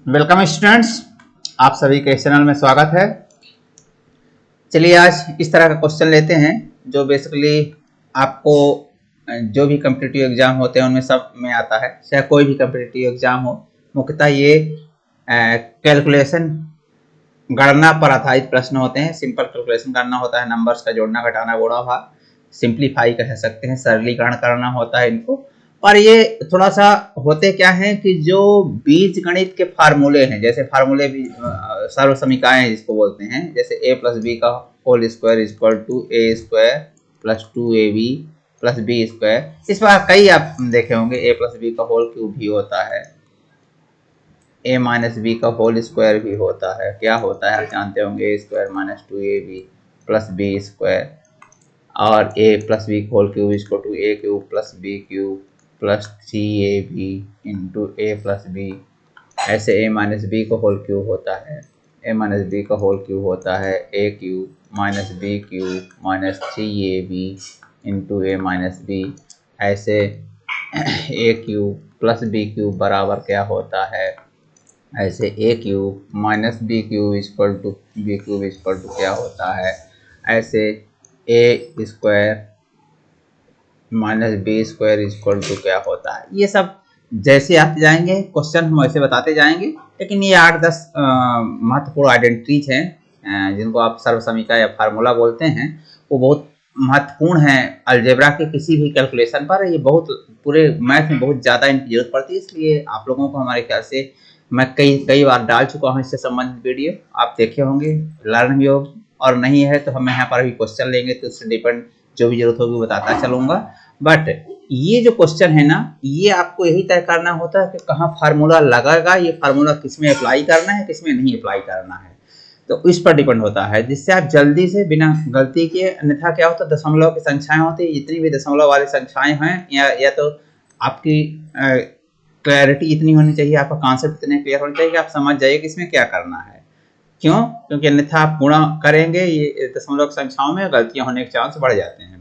Welcome students, आप सभी के इस चैनल में स्वागत है। चलिए आज इस तरह का क्वेश्चन लेते हैं जो बेसिकली आपको जो भी कम्पिटिटिव एग्जाम होते हैं उनमें सब में आता है, चाहे कोई भी कम्पिटिटिव एग्जाम हो। मुख्यतः ये कैलकुलेशन गणना पर आधारित प्रश्न होते हैं। सिंपल कैलकुलेशन करना होता है, नंबर्स का जोड़ना घटाना गुणा भाग, सिंप्लीफाई कह सकते हैं, सरलीकरण करना होता है इनको। और ये थोड़ा सा होते क्या है कि जो बीज गणित के फार्मूले हैं, जैसे फार्मूले भी सर्व समीकरण जिसको बोलते हैं, जैसे a प्लस बी का whole square equal to A square plus 2ab plus B square. इस बार कई आप देखे होंगे a प्लस बी का होल क्यूब भी होता है, a माइनस बी का होल स्क्वायर भी होता है। क्या होता है आप जानते होंगे, a square minus 2ab plus B square, और a plus B whole cube equal to a cube plus B cube plus 3ab into A plus B. ऐसे a माइनस बी का होल क्यूब होता है, a माइनस बी का whole cube होता है a cube minus B cube minus 3ab into A minus B. ऐसे a cube plus B cube बराबर क्या होता है, ऐसे a cube minus B cube equal to B cube equal to क्या होता है, ऐसे a square minus B square equal to क्या होता है। ये सब जैसे आते जाएंगे क्वेश्चन हम वैसे बताते जाएंगे, लेकिन ये 8-10 महत्वपूर्ण आइडेंटिटीज हैं जिनको आप सर्व समीकरण या फार्मूला बोलते हैं। वो बहुत महत्वपूर्ण है अलजेब्रा के किसी भी कैलकुलेशन पर। ये बहुत पूरे मैथ में बहुत ज़्यादा इनकी जरूरत पड़ती है, इसलिए आप लोगों को हमारे ख्याल से मैं कई बार डाल चुका हूँ इससे संबंधित वीडियो, आप देखे होंगे, लर्न भी हो। और नहीं है तो हम यहाँ पर भी क्वेश्चन लेंगे तो उससे डिपेंड जो भी जरूरत होगी बताता चलूंगा। बट ये जो क्वेश्चन है ना, ये आपको यही तय करना होता है कि कहाँ फार्मूला लगेगा, ये फार्मूला किसमें अप्लाई करना है किसमें नहीं अप्लाई करना है, तो इस पर डिपेंड होता है, जिससे आप जल्दी से बिना गलती के। अन्यथा क्या होता है, दशमलव की संख्याएं होती है, जितनी भी दशमलव वाली संख्याएं हैं या तो आपकी क्लैरिटी इतनी होनी चाहिए, आपका कॉन्सेप्ट इतने क्लियर होना चाहिए कि आप समझ जाइए कि इसमें क्या करना है। क्यों? क्योंकि अन्यथा आप गुणा करेंगे, ये दशमलव की संख्याओं में गलतियां होने के चांस बढ़ जाते हैं।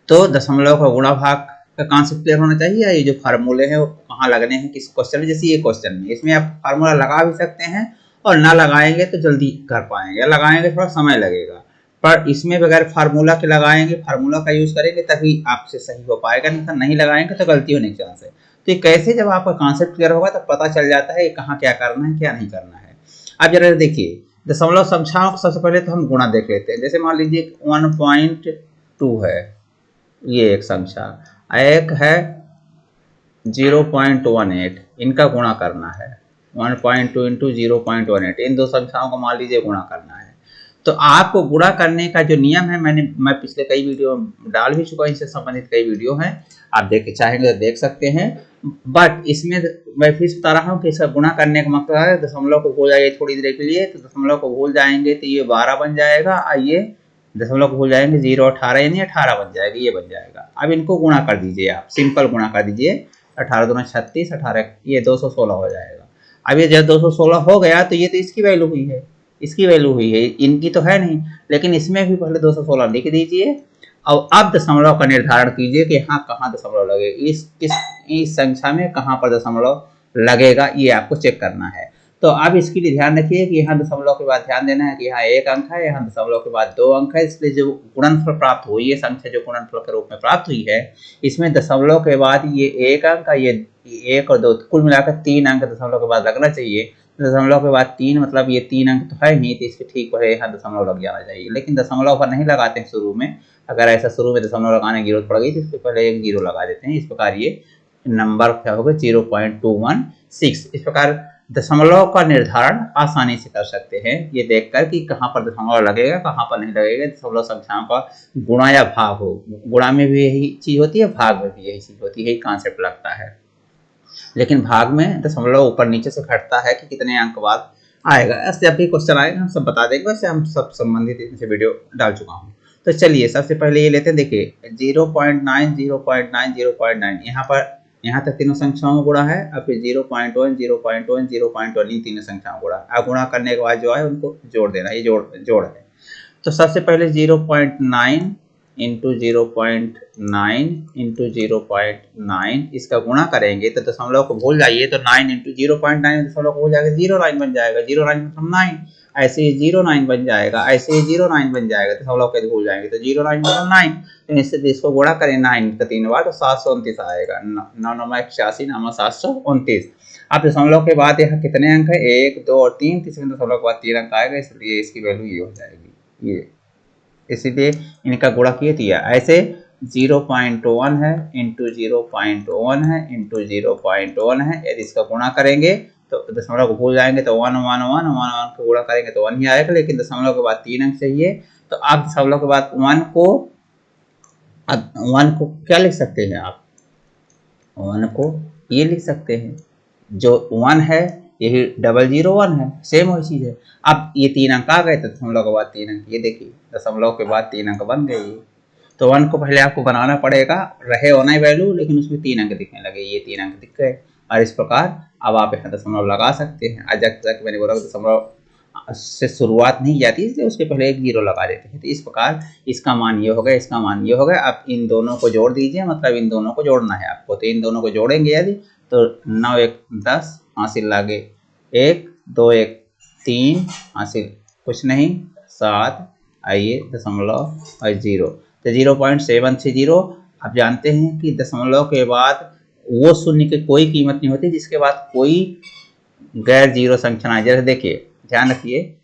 तो दशमलव का गुणा भाग का कॉन्सेप्ट क्लियर होना चाहिए। ये जो फार्मूले हैं वो कहाँ लगने हैं, किस क्वेश्चन में, जैसे ये क्वेश्चन में, इसमें आप फार्मूला लगा भी सकते हैं और ना लगाएंगे तो जल्दी कर पाएंगे, या लगाएंगे थोड़ा समय लगेगा। पर इसमें बगैर फार्मूला के लगाएंगे, फार्मूला का यूज करेंगे तभी आपसे सही हो पाएगा, नहीं लगाएंगे तो गलती होने के चांस है। तो ये कैसे, जब आपका कॉन्सेप्ट क्लियर होगा तब पता चल जाता है कहाँ क्या करना है क्या नहीं करना है। अब जरा देखिए, दशमलव संख्याओं को सबसे पहले तो हम गुणा देख लेते हैं। जैसे मान लीजिए 1.2 है, ये एक संख्या, एक है 0.18, इनका गुणा करना है। 1.2 इंटू 0.18, इन दो संख्याओं को मान लीजिए गुणा करना है। तो आपको गुणा करने का जो नियम है, मैं पिछले कई वीडियो डाल भी चुका हूं, इससे संबंधित कई वीडियो हैं, आप चाहेंगे तो देख सकते हैं। बट इसमें मैं फिर बता रहा हूँ कि इसका गुणा करने का मतलब है, दशमलव को भूल जाइए थोड़ी देर के लिए, तो दशमलव को भूल जाएंगे तो ये 12 बन जाएगा, और ये दशमलव को भूल जाएंगे 0.18 यानी 18 बन जाएगा, ये बन जाएगा। अब इनको गुणा कर दीजिए, आप सिंपल गुणा कर दीजिए, 18 दूना 36, 18 ये 216 हो जाएगा। अब ये जब 216 हो गया तो ये तो इसकी वैल्यू हुई है, इसकी वैल्यू हुई है, इनकी तो है नहीं, लेकिन इसमें भी पहले 216 लिख दीजिए। और अब दशमलव का निर्धारण कीजिए कि हाँ कहाँ दशमलव लगे, इस संख्या में कहाँ पर दशमलव लगेगा, ये आपको चेक करना है। तो अब इसके लिए ध्यान रखिए कि यहाँ दशमलव के बाद ध्यान देना है कि यहाँ एक अंक है, यहाँ दशमलव के बाद 2 अंक है, इसलिए जो गुणनफल प्राप्त हुई है, संख्या जो गुणनफल के रूप में प्राप्त हुई है, इसमें दशमलव के बाद ये एक अंक, ये 1 और 2 कुल मिलाकर 3 अंक दशमलव के बाद लगना चाहिए। दशमलव के बाद 3 मतलब ये 3 अंक तो है नहीं, तो इसके ठीक पर यहाँ दशमलव लग जाना चाहिए। लेकिन दशमलव पर नहीं लगाते हैं शुरू में, अगर ऐसा शुरू में दशमलव लगाने की जरूरत पड़ गई तो इसके पहले एक 0 लगा देते हैं। इस प्रकार ये नंबर क्या होगा, 0.216। इस प्रकार दशमलव का निर्धारण आसानी से कर सकते हैं, ये देखकर कि कहाँ पर दशमलव लगेगा कहाँ पर नहीं लगेगा। दशमलव संख्याओं का गुणा या भाग हो, गुणा में भी यही चीज होती है, भाग में भी यही चीज होती है, यही कॉन्सेप्ट लगता है। लेकिन भाग में दशमलव ऊपर नीचे से घटता है कि कितने अंक बाद आएगा। ऐसे जब भी क्वेश्चन आएगा हम सब बता देंगे, वैसे हम सब संबंधित इनसे वीडियो डाल चुका हूँ। तो चलिए सबसे पहले ये लेते हैं, देखिए 0.9 0.9 0.9, यहाँ तक तीनों संख्याओं में गुणा है। अब फिर 0.1 0.1 0.1 ये तीनों संख्याओं गुणा। अब गुणा करने के बाद जो है उनको जोड़ देना, ये जोड़ है। तो सबसे पहले 0.9 इंटू 0.9 इंटू 0.9 इसका गुणा करेंगे तो दशमलव को भूल जाइए, तो 9 इंटू 0.9 दशमलव को भूल जाएगा 0.9 बन जाएगा, 0.9 मतलब 9, ऐसे ही 0.9 बन जाएगा, ऐसे ही 0.9 बन जाएगा, दशमलव कैसे भूल जाएंगे, तो 0.9 मतलब 9, तो इससे इसको गुणा करें 9 का 3 बार तो 729 आएगा, 9 9 81 9 729। अब दशमलव के बाद यहाँ कितने अंक है, 1 2 और 3, तीसरे दशमलव के बाद 3 अंक आएगा, इसलिए इसकी वैल्यू ये हो जाएगी ये, इसीलिए इनका गुणा किए दिया। ऐसे 0.1 है इंटू 0.1 है इंटू 0.1 है, यदि इसका गुणा करेंगे तो दशमलव को भूल जाएंगे तो 1 1 1 1 1 को गुणा करेंगे तो 1 ही आएगा, लेकिन दशमलव के बाद 3 अंक चाहिए, तो आप दशमलव के बाद 1 को क्या लिख सकते हैं, आप 1 को ये लिख सकते हैं, जो 1 है यही 001 है, सेम वही चीज है। अब ये 3 अंक आ गए तो दशमलव के बाद 3 अंक, ये देखिए दशमलव के बाद 3 अंक बन गए ये, तो 1 को पहले आपको बनाना पड़ेगा, रहे होना ही वैल्यू, लेकिन उसमें 3 अंक दिखने लगे, ये 3 अंक दिख गए, और इस प्रकार अब आप यहाँ दशमलव लगा सकते हैं। आज तक मैंने बोला दशमलव से शुरुआत नहीं जाती, इसलिए उसके पहले एक 0 लगा देते हैं, तो इस प्रकार इसका मान ये हो गया, इसका मान ये हो गया। आप इन दोनों को जोड़ दीजिए, मतलब इन दोनों को जोड़ना है आपको, तो इन दोनों को जोड़ेंगे यदि तो 9 1 10 हासिल लागे 1 2 1 3 हासिल कुछ नहीं 7, आइए दशमलव और 0, तो 0.730। आप जानते हैं कि दशमलव के बाद वो शून्य की कोई कीमत नहीं होती जिसके बाद कोई गैर जीरो संख्या ना, जैसे देखिए ध्यान रखिए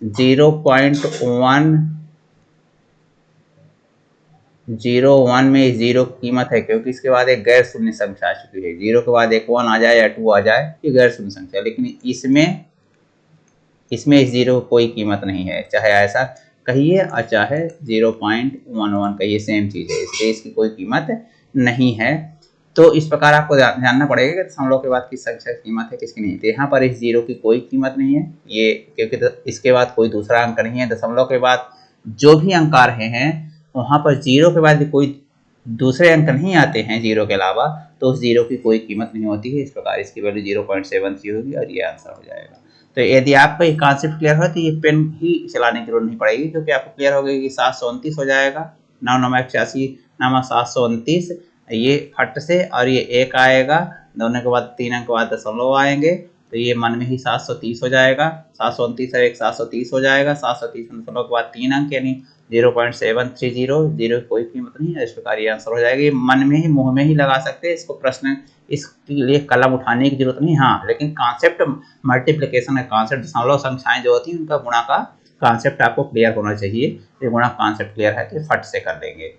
0.101 में इस 0 की कीमत है, क्योंकि इसके बाद एक गैर शून्य संख्या आ चुकी है, 0 के बाद एक 1 आ जाए या 2 आ जाए ये गैर शून्य संख्या, लेकिन इसमें इस 0 की कोई कीमत नहीं है, चाहे ऐसा कहिए और चाहे 0.11 कहिए, सेम चीज है, इसलिए इसकी कोई कीमत नहीं है। तो इस प्रकार आपको जानना पड़ेगा कि दशमलव के बाद किस संख्या की कीमत है किसकी नहीं, तो यहाँ पर इस 0 की कोई कीमत नहीं है ये, क्योंकि इसके बाद कोई दूसरा अंक नहीं है, दशमलव के बाद जो भी अंक आ रहे हैं वहाँ पर 0 के बाद भी कोई दूसरे अंक नहीं आते हैं 0 के अलावा, तो उस 0 की कोई कीमत नहीं होती है, इस प्रकार इसकी वैल्यू 0.73 होगी और ये आंसर हो जाएगा। तो यदि आपका ये कॉन्सेप्ट क्लियर हो तो ये पेन ही चलाने की जरूरत नहीं पड़ेगी, क्योंकि आपको क्लियर हो गया कि 729 हो जाएगा, 9 9 81 9 729 ये फट से, और ये 1 आएगा, दोनों के बाद 3 अंक के बाद दशमलव आएंगे, तो ये मन में ही 730 हो जाएगा, 729 और 1 730 हो जाएगा, 730 दशमलव के बाद 3 अंक यानी 0.730, 0 की कोई कीमत नहीं है, इस प्रकार ये आंसर हो जाएगा। ये मन में ही मुंह में ही लगा सकते हैं, इसको प्रश्न इसके लिए कलम उठाने की जरूरत नहीं, हाँ लेकिन कॉन्सेप्ट मल्टीप्लिकेशन का कॉन्सेप्ट, दशमलव संख्याएं जो होती हैं उनका गुणा का कॉन्सेप्ट आपको क्लियर होना चाहिए, ये गुणा कॉन्सेप्ट क्लियर है तो फट से कर लेंगे,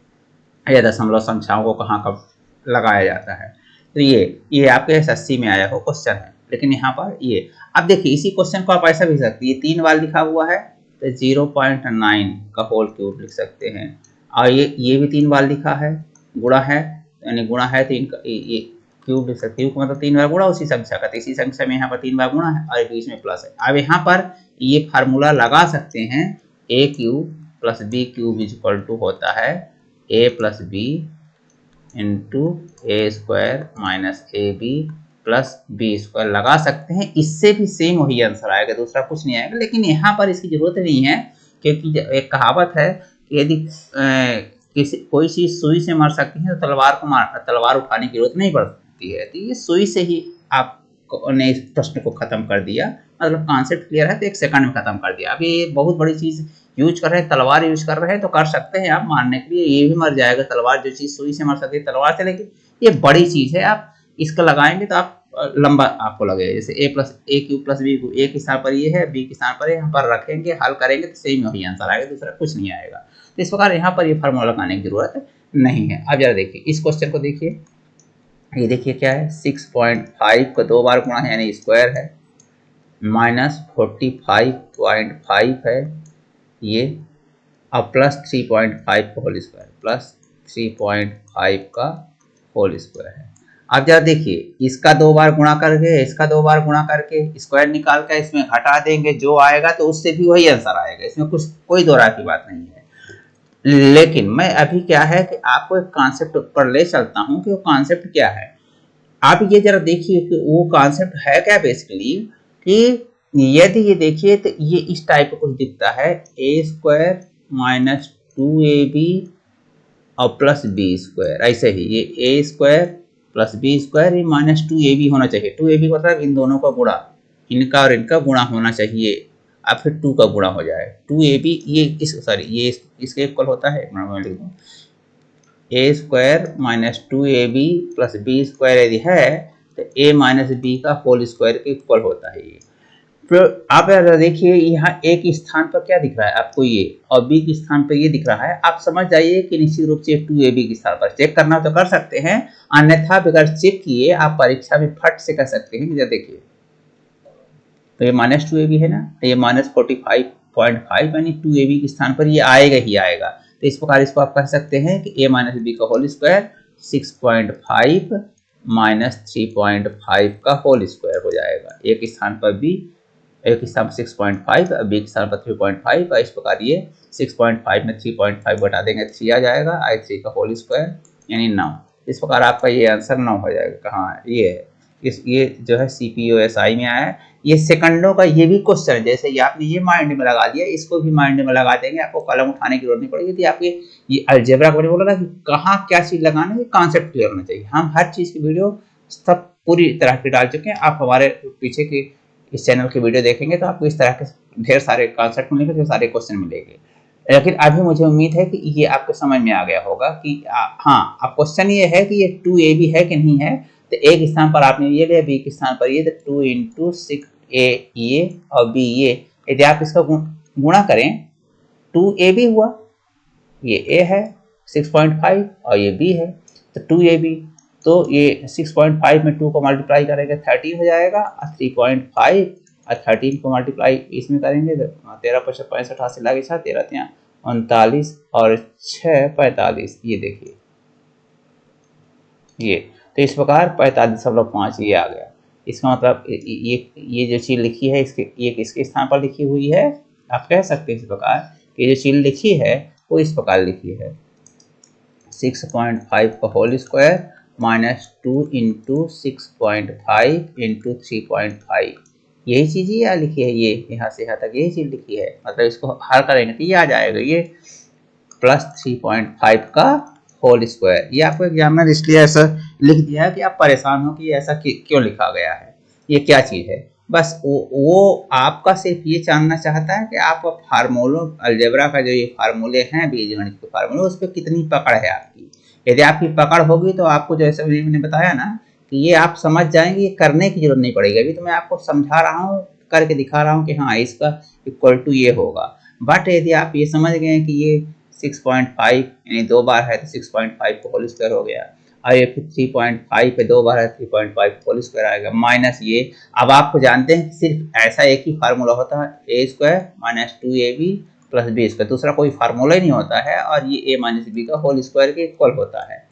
या दशमलव संख्याओं को कहाँ कब लगाया जाता है। तो ये आपके SSC में आया हो क्वेश्चन है, लेकिन यहाँ पर ये अब देखिए इसी क्वेश्चन को आप ऐसा भी सकते हैं, ये 3 बार लिखा हुआ है तो 0.9 का होल क्यूब लिख सकते हैं, और ये भी 3 बार लिखा है, गुणा है यानी गुणा है तो इनका ये क्यूब लिख सकते हैं, क्यूब मतलब 3 बार गुणा उसी संख्या का, तो इसी संख्या में यहाँ पर 3 बार गुणा है और बीच में प्लस है। अब यहाँ पर ये फार्मूला लगा सकते हैं, a cube plus b cube equal to होता है a plus B into A square minus A B plus B square लगा सकते हैं, इससे भी सेम वही आंसर आएगा, दूसरा कुछ नहीं आएगा, लेकिन यहाँ पर इसकी जरूरत नहीं है, क्योंकि एक कहावत है कि यदि कोई चीज सुई से मर सकती है तो तलवार उठाने की जरूरत नहीं पड़ती है, तो ये सुई से ही आपने इस प्रश्न को खत्म कर दिया, मतलब कॉन्सेप्ट क्लियर है तो 1 सेकंड में खत्म कर दिया। अभी ये बहुत बड़ी चीज यूज कर रहे हैं, तलवार यूज कर रहे हैं तो कर सकते हैं आप मारने के लिए, ये भी मर जाएगा तलवार, जो चीज सुई से मर सकती है तलवार से, लेकिन ये बड़ी चीज है, आप इसका लगाएंगे तो आप लंबा आपको लगेगा, जैसे a cube plus B cube, a के स्थान पर ये है, b के स्थान पर यहाँ पर रखेंगे, हल करेंगे तो सेम वही आंसर आएगा, दूसरा कुछ नहीं आएगा। तो इस प्रकार यहाँ पर ये फार्मूला लगाने की जरूरत नहीं है। अब जरा देखिए इस क्वेश्चन को देखिए, ये देखिए क्या है 6.5 का 2 बार गुणा है यानी स्क्वायर है, माइनस 45.5 है ये, अब प्लस 3.5 का होल स्क्वायर, प्लस 3.5 का होल स्क्वायर है। अब जरा देखिए इसका 2 बार गुणा करके इसका 2 बार गुणा करके स्क्वायर निकाल कर इसमें हटा देंगे, जो आएगा तो उससे भी वही आंसर आएगा, इसमें कुछ कोई दो राय की बात नहीं है। लेकिन मैं अभी क्या है कि आपको एक कॉन्सेप्ट पर ले चलता हूं कि वो कॉन्सेप्ट क्या है। आप ये जरा देखिए कि वो कॉन्सेप्ट है क्या बेसिकली, कि यदि ये देखिए तो ये इस टाइप का कुछ दिखता है, a स्क्वायर माइनस 2ab और प्लस बी स्क्वायर, ऐसे ही ये ए स्क्वायर प्लस बी स्क्वायर, ये -2ab होना चाहिए। 2ab मतलब इन दोनों का गुणा, इनका और इनका गुणा होना चाहिए, अब फिर 2 का गुणा हो जाए 2ab, ये ये इसके इक्वल होता है, मैं लिख दूँ A square -2ab plus B square यदि है तो a माइनस बी का होल स्क्वायर के इक्वल होता है ये। तो आप यार देखिए यहाँ ए के स्थान पर क्या दिख रहा है आपको ये, और बी के स्थान पर ये दिख रहा है। आप समझ जाइए कि निश्चित रूप से 2ab के स्थान पर चेक करना तो कर सकते हैं, अन्यथा बगैर चेक किए आप परीक्षा में फट से कर सकते हैं। जब देखिए तो ये -2ab है ना, तो ये -45.5 यानी 2ab के स्थान पर ये आएगा ही आएगा। तो इस प्रकार इसको आप कह सकते हैं कि a माइनस बी का होल स्क्वायर 6.5 माइनस 3.5 का होल स्क्वायर हो जाएगा। एक स्थान पर बी, एक स्थान पर 6.5 और बी के स्थान पर 3.5, और इस प्रकार ये 6.5 में 3.5 घटा देंगे 3 आ जाएगा, i3 का होल स्क्वायर यानी 9। इस प्रकार आपका ये आंसर 9 हो जाएगा। कहाँ है ये है, ये जो है CPOSI में आया है। ये सेकंडों का ये भी क्वेश्चन है, जैसे ये आपने ये माइंड में लगा लिया, इसको भी माइंड में लगा देंगे, आपको कलम उठाने की जरूरत नहीं पड़ेगी। यदि आपके ये अलजेब्रा को बोला ना कि कहाँ क्या चीज लगाना है, कॉन्सेप्ट क्लियर होना चाहिए। हम हर चीज की वीडियो सब पूरी तरह की डाल चुके हैं, आप हमारे पीछे की इस चैनल की वीडियो देखेंगे तो आपको इस तरह के ढेर सारे कॉन्सेप्ट मिलेंगे, ढेर सारे क्वेश्चन मिलेंगे। लेकिन अभी मुझे उम्मीद है कि ये आपको समझ में आ गया होगा कि हाँ, अब क्वेश्चन ये है कि ये 2ab है कि नहीं है। तो ए के स्थान पर आपने ये लिया, बी के स्थान पर ये, तो 2 × 6a ये और b ये, यदि आप इसका गुणा करें 2ab हुआ, ये a है 6.5 और ये b है तो 2ab, तो ये 6.5 में 2 को मल्टीप्लाई करेंगे 13 हो जाएगा, और 3.5 और 13 को मल्टीप्लाई इसमें करेंगे तो 13 × 5 = 65, 88 लगे 6, 13 × 39 और 6 45, ये देखिए ये, तो इस प्रकार 45.5 ये आ गया। इसका मतलब ये जो चीज लिखी है इसके स्थान पर लिखी हुई है, आप कह सकते हैं इस प्रकार कि जो चीज लिखी है वो इस प्रकार लिखी है 6.5 का होल स्क्वायर -2 × 6.5 × 3.5, यही चीज ही यहाँ लिखी है, ये यहाँ से यहाँ तक यही चीज लिखी है। मतलब इसको हल करेंगे तो ये आ जाएगा, ये +3.5 का होल स्क्वायर। ये आपको एग्जामिनर इसलिए ऐसा लिख दिया है कि आप परेशान हो कि ऐसा क्यों लिखा गया है, ये क्या चीज है। बस वो आपका सिर्फ ये जानना चाहता है कि आप फार्मूलों, अलजेब्रा का जो ये फार्मूले हैं, बीजगणित के फार्मूले, उस पर कितनी पकड़ है आपकी। यदि आपकी पकड़ होगी तो आपको जैसे मैंने बताया ना कि ये आप समझ जाएंगे, ये करने की जरूरत नहीं पड़ेगी। अभी तो मैं आपको समझा रहा हूँ, करके दिखा रहा हूँ कि हाँ इसका इक्वल टू ये होगा। बट यदि आप ये समझ गए कि ये 6.5 यानी 2 बार है तो 6.5 का होल स्क्वायर हो गया, और ये फिर 3.5 पे 2 बार है 3.5 होल स्क्वायर आएगा, माइनस ये। अब आपको जानते हैं सिर्फ ऐसा एक ही फार्मूला होता है, a square -2ab plus b square, दूसरा कोई फार्मूला ही नहीं होता है, और ये a माइनस बी का होल स्क्वायर के इक्वल होता है।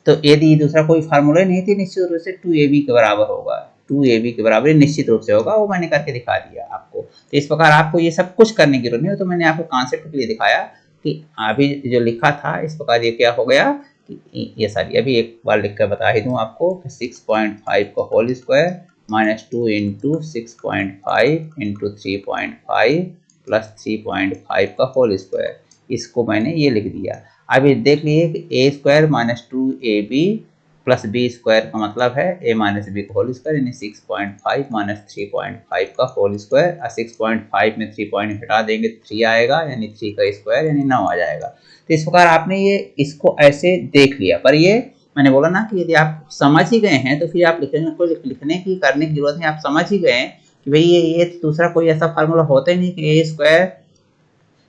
तो यदि दूसरा कोई फार्मूला ही नहीं थी, निश्चित रूप से 2ab के बराबर होगा, 2ab के बराबर निश्चित रूप से होगा, वो मैंने करके दिखा दिया आपको। तो इस प्रकार आपको ये सब कुछ करने की जरूरत नहीं है, तो मैंने आपको कॉन्सेप्ट के लिए दिखाया कि अभी जो लिखा था इस प्रकार ये क्या हो गया कि ये सारी, अभी एक बार लिख कर बता ही दूँ आपको, 6.5 का होल स्क्वायर -2 × 6.5 × 3.5 प्लस 3.5 का होल स्क्वायर, इसको मैंने ये लिख दिया। अभी देख लीजिए कि a square -2ab plus B square का मतलब है a माइनस बी का होल स्क्वायर, यानी 6.5 - 3.5 का होल स्क्वायर, और 6.5 में 3 पॉइंट हटा देंगे 3 आएगा, यानी 3 का स्क्वायर यानी 9 आ जाएगा। तो इस प्रकार आपने ये इसको ऐसे देख लिया। पर ये मैंने बोला ना कि यदि आप समझ ही गए हैं तो फिर आप लिखने की करने की जरूरत नहीं, आप समझ ही गए कि भाई ये दूसरा कोई ऐसा फार्मूला होता ही नहीं कि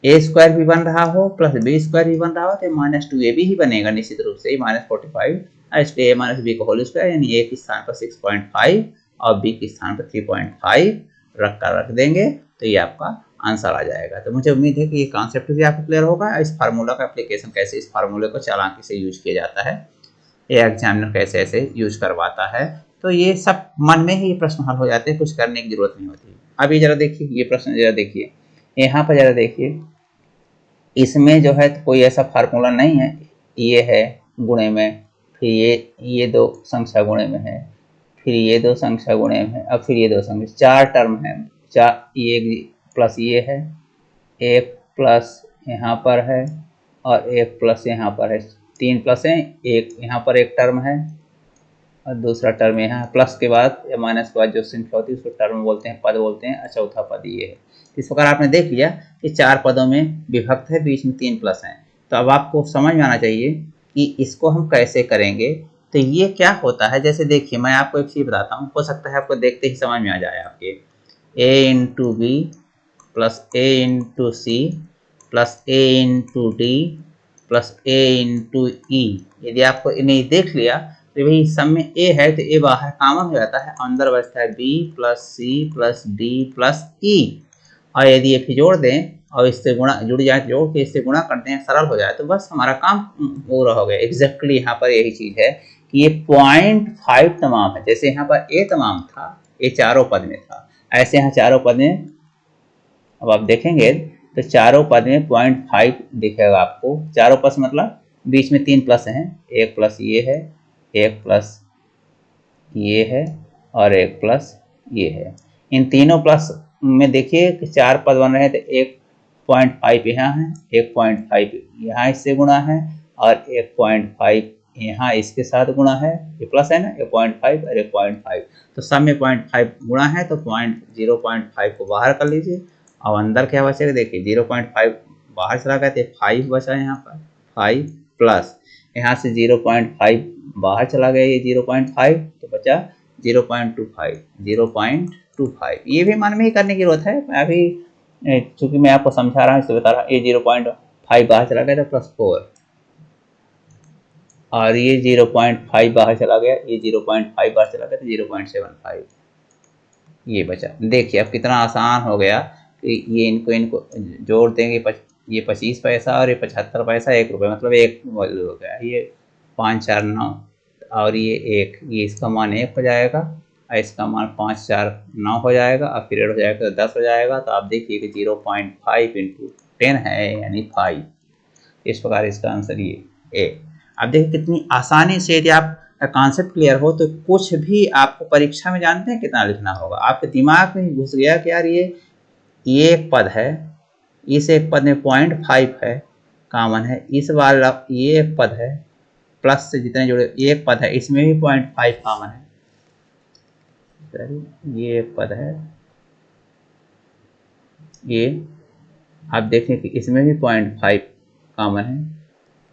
ए स्क्वायर भी बन रहा हो प्लस बी स्क्वायर भी बन रहा हो, तो -2ab ही बनेगा निश्चित रूप से, -45, इसलिए a माइनस बी का होल स्क्वायर, यानी a के स्थान पर 6.5 और b के स्थान पर 3.5 रख देंगे तो ये आपका आंसर आ जाएगा। तो मुझे उम्मीद है कि ये कॉन्सेप्ट भी आपको क्लियर होगा, इस फार्मूला का एप्लीकेशन कैसे, इस फार्मूले को चालाकी से यूज किया जाता है, ये एग्जामिनर कैसे ऐसे यूज करवाता है, तो ये सब मन में ही प्रश्न हल हो जाते हैं, कुछ करने की जरूरत नहीं होती। अभी जरा देखिए ये प्रश्न, जरा देखिए यहाँ पर, जरा देखिए इसमें जो है तो कोई ऐसा फार्मूला नहीं है, ये है गुणे में, फिर ये दो संख्या गुणे में है, फिर ये दो संख्या गुणे में है, अब फिर ये दो संख्या, 4 टर्म है, 4, ये प्लस ये है, एक प्लस यहाँ पर है और एक प्लस यहाँ पर है, 3 प्लस हैं, एक यहाँ पर एक टर्म है और दूसरा टर्म यहाँ प्लस के बाद या माइनस के बाद जो संख्या होती है उसको टर्म बोलते हैं, पद बोलते हैं, और चौथा पद ये है। इस प्रकार आपने देख लिया कि 4 पदों में विभक्त है, बीच में 3 प्लस हैं। तो अब आपको समझ में आना चाहिए कि इसको हम कैसे करेंगे। तो ये क्या होता है, जैसे देखिए मैं आपको एक चीज़ बताता हूँ, हो सकता है आपको देखते ही समझ में आ जाए आपके। a into B plus A into C plus A into D plus A into E. यदि आपको इन्हें देख लिया तो भाई सब में a है तो a बाहर कॉमन हो जाता है, अंदर बचता है b plus C plus D plus E. और यदि ये फिर जोड़ दें और इससे गुणा जुड़ जाए, जोड़ के इससे गुणा करते हैं, सरल हो जाए तो बस हमारा काम पूरा हो गया। एग्जैक्टली यहाँ पर यही चीज़ है कि ये 0.5 तमाम है। जैसे यहाँ पर a तमाम था, ये चारों पद में था, ऐसे यहाँ चारों पद में अब आप देखेंगे तो चारों पद में 0.5 दिखेगा आपको। चारों पद मतलब बीच में 3 प्लस हैं, एक प्लस ये है, एक प्लस ये है और एक प्लस ये है। इन तीनों प्लस में देखिए कि 4 पद बन रहे हैं तो 1.5 यहाँ है, 1.5 यहाँ इससे गुणा है और 1.5 यहाँ इसके साथ गुणा है, ये प्लस है ना, 1.5 और 1.5 तो सब में 0.5 गुणा है तो 0.5 को बाहर कर लीजिए। अब अंदर क्या बचेगा, देखिए 0.5 बाहर चला गया तो 5 बचा यहाँ पर, 5 प्लस यहाँ से 0.5 बाहर चला गया, ये 0.5 तो बचा 0.25, 0.25। ये भी मन में ही करने की जरूरत है, मैं अभी चूंकि मैं आपको समझा रहा हूँ इसलिए बता रहा हूँ। ये 0.5 बाहर चला गया तो प्लस 4 और ये 0.5 बाहर चला गया, ये 0.5 बाहर चला गया तो 0.75 ये बचा। देखिए अब कितना आसान हो गया कि ये इनको जोड़ देंगे, ये 25 पैसा और ये 75 पैसा, 1 रुपये मतलब 1 वैल्यू हो गया। ये 5 4 9 और ये 1, ये इसका मान 1 हो जाएगा और इसका मान 5 4 9 हो जाएगा और पीरियड हो जाएगा तो 10 हो जाएगा। तो आप देखिए कि 0.5 इंटू 10 है यानी 5। इस प्रकार इसका आंसर ये ए। आप देखिए कितनी आसानी से, यदि आप कॉन्सेप्ट क्लियर हो तो कुछ भी आपको परीक्षा में जानते हैं कितना लिखना होगा, आपके दिमाग में घुस गया कि यार ये एक पद है, इस एक पद में 0.5 है कॉमन है, इस वाला ये एक पद है प्लस से जितने जुड़े एक पद है इसमें भी 0.5 कॉमन है, ये एक पद है, ये आप देखें कि इसमें भी 0.5 कॉमन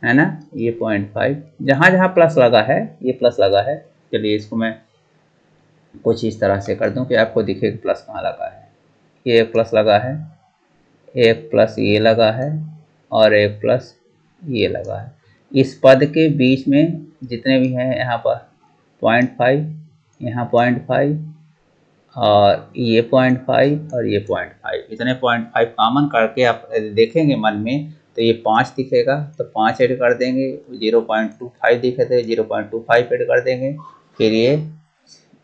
है ना, ये 0.5 जहाँ जहाँ प्लस लगा है ये प्लस लगा है। चलिए इसको मैं कुछ इस तरह से कर दूं कि आपको दिखे कि प्लस कहाँ लगा है। ये एक प्लस लगा है, एक प्लस ये लगा है और एक प्लस ये लगा है। इस पद के बीच में जितने भी हैं यहाँ पर 0.5, यहाँ 0.5 और ये 0.5 और ये 0.5, इतने 0.5 कॉमन करके आप देखेंगे मन में तो ये 5 दिखेगा तो 5 ऐड कर देंगे, 0.25 दिखे तो 0.25 ऐड कर देंगे, फिर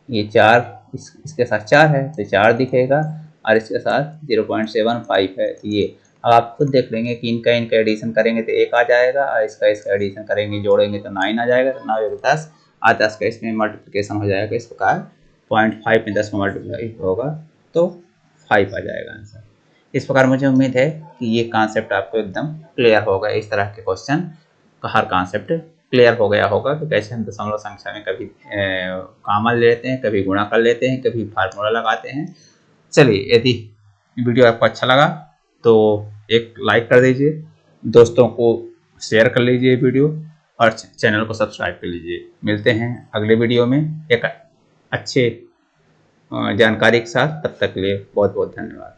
ये 4 इसके साथ 4 है तो 4 दिखेगा और इसके साथ 0.75 है तो ये। अब आप खुद देख लेंगे कि इनका एडिशन करेंगे तो 1 आ जाएगा और इसका एडिशन करेंगे जोड़ेंगे तो 9 आ जाएगा, तो 9 1 10 और 10 का इसमें मल्टीप्लिकेशन हो जाएगा। इस प्रकार 0.5 में 10 का मल्टीप्लाई होगा तो 5 आ जाएगा आंसर। इस प्रकार मुझे उम्मीद है कि ये कॉन्सेप्ट आपको एकदम क्लियर होगा। इस तरह के क्वेश्चन का हर कॉन्सेप्ट क्लियर हो गया होगा कि कैसे हम दशमलव संख्या में कभी कॉमन ले लेते हैं, कभी गुणा कर लेते हैं, कभी फार्मूला लगाते हैं। चलिए यदि वीडियो आपको अच्छा लगा तो एक लाइक कर दीजिए, दोस्तों को शेयर कर लीजिए वीडियो और चैनल को सब्सक्राइब कर लीजिए। मिलते हैं अगले वीडियो में एक अच्छे जानकारी के साथ, तब तक के लिए बहुत बहुत धन्यवाद।